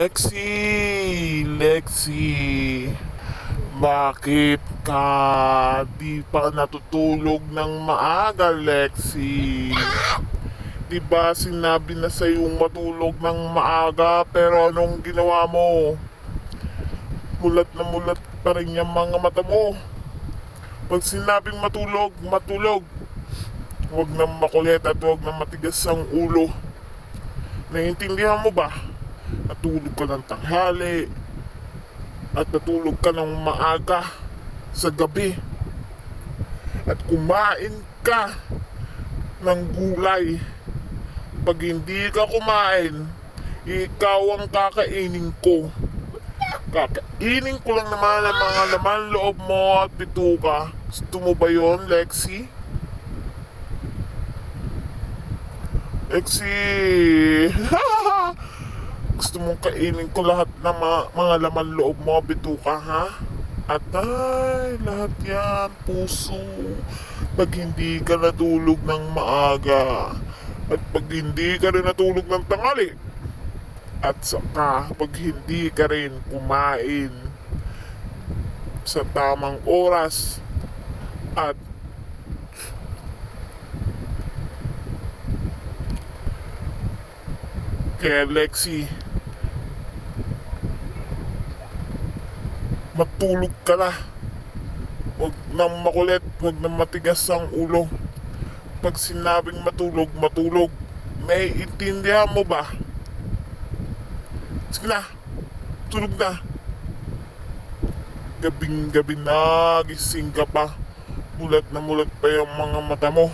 Lexi, bakit ka di pa natutulog ng maaga, Lexi? Di ba sinabi na sa'yong matulog ng maaga pero anong ginawa mo? Mulat na mulat pa rin yung mga mata mo. Pag sinabing matulog, matulog. Huwag nang makulit at huwag nang matigas ang ulo. Naiintindihan mo ba? Natulog ka ng tanghali at natulog ka ng maaga sa gabi at kumain ka ng gulay. Pag hindi ka kumain, ikaw ang kakainin ko. Kakainin ko lang naman ang mga laman loob mo at bituka. Gusto mo ba yun, Lexi? Lexi! Gusto mong kainin ko lahat ng mga laman loob mo, bituka, ha? At ay, lahat yan, puso. Pag hindi ka natulog ng maaga, at pag hindi ka rin natulog ng tanghali, at saka pag hindi ka rin kumain sa tamang oras, at kaya Lexi, matulog ka na. Huwag nang makulit, huwag nang matigas ang ulo. Pag sinabing matulog, matulog. May intindihan mo ba? Sige na, tulog na. Gabing-gabi na, gising ka pa. Mulat na mulat pa yung mga mata mo.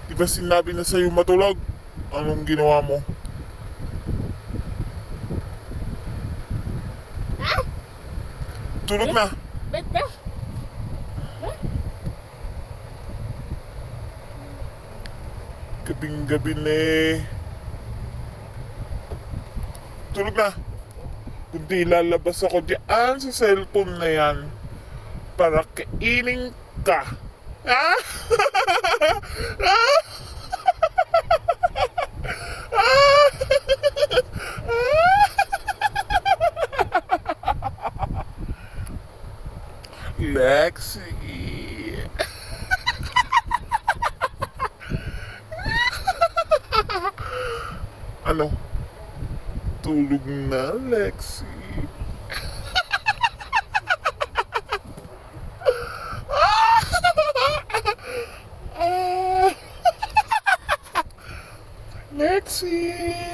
Di ba sinabi na sa'yo matulog? Anong ginawa mo? Tulog na. Gabing-gabi na eh. Tulog na. Kundi lalabas ako diyan sa cellphone na yan para kainin ka. Ah! Lexi. Ano? Tulog na, Lexi. Lexi.